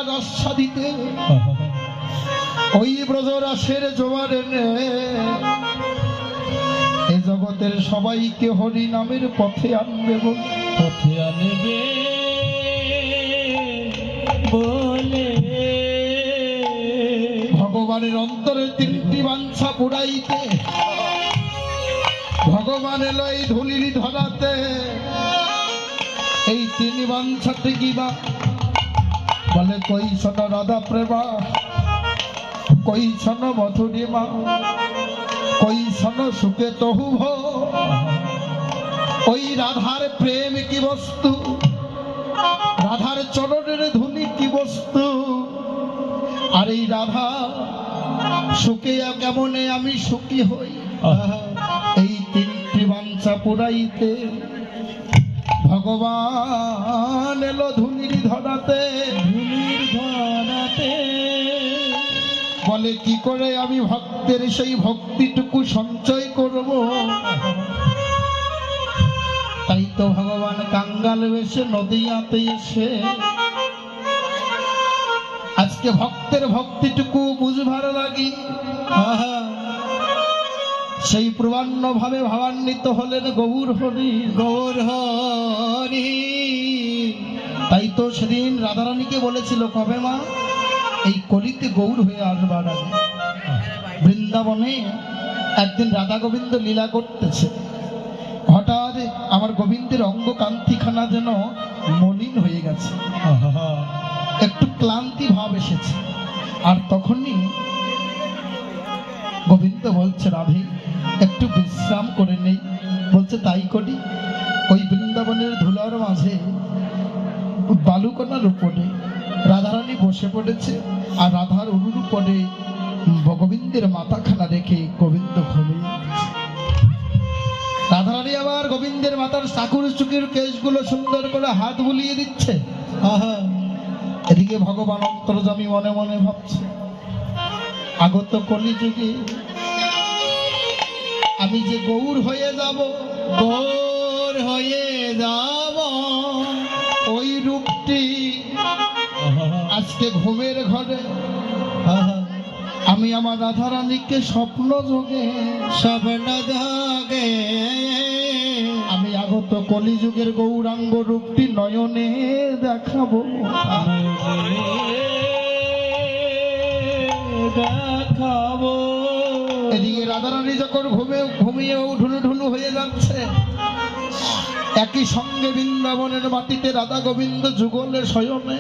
রসাদিতে ওই ব্রজরাসের জোয়ারে এই জগতের সবাইকে হরি নামের পথে আনবে বলে ভগবানের অন্তরে তিনটি বাঞ্ছা পুরাইতে ভগবান এলো এই ধুলির ধরাতে। এই তিন বাঞ্ছাতে কিবা বলে কই শোন রাধা প্রেমা, কই শোন মধুরিমা, কই শোন সুখে তহুভ। ওই রাধার প্রেম কি বস্তু, রাধার চরণের ধুলি কি বস্তু, আর এই রাধা সুখে কেমনে আমি সুখী হই। এই তিনটি বাঞ্ছা পুরাইতে ভগবান এলো ধুলির ধরাতে। বলে কি করে আমি ভক্তের সেই ভক্তিটুকু সঞ্চয় করব। তাই তো ভগবান কাঙ্গাল বেশে নদিয়াতে এসে আজকে ভক্তের ভক্তিটুকু বুঝবার লাগি সেই প্রবান্ন ভাবে ভাবান্বিত হলেন গৌর হরি। গৌর হরি তাই তো সেদিন রাধারানীকে বলেছিল, কবে মা এই কলিতে গৌর হয়ে আসবার আগে। বৃন্দাবনে একদিন রাধা গোবিন্দ লীলা করতেছে, হঠাৎ আমার গোবিন্দের অঙ্গ কান্তিখানা যেন মলিন হয়ে গেছে, একটু ক্লান্তি ভাব এসেছে। আর তখনই গোবিন্দ বলছে, রাধে একটু বিশ্রাম করে নেই। বলছে তাই করি। ওই বৃন্দাবনের ধুলার মাঝে বালুকণার উপরে রাধারানী বসে পড়েছে, আর রাধার উরুর উপরে গোবিন্দের মাথাখানা রেখে গোবিন্দ ঘুমিয়ে গেছে। রাধারানী আবার গোবিন্দের মাথার চাকুর চুকির কেশগুলো সুন্দর করে হাত বুলিয়ে দিচ্ছে। এদিকে ভগবান অন্তর্যামী মনে মনে ভাবছে, আগত কলিযুগে আমি যে গৌর হয়ে যাব, গৌর হয়ে যাব, ওই রূপটি আজকে ঘুমের ঘরে আমি আমার রাধারানীকে স্বপ্ন যোগে আমি আগত কলিযুগের গৌরাঙ্গ রূপটি নয়নে দেখাবো। এদিকে রাধারানী যখন ঘুমিয়ে ঢুলু ঢুলু হয়ে যাচ্ছে, একই সঙ্গে বৃন্দাবনের মাটিতে রাধা গোবিন্দ যুগলের শয়নে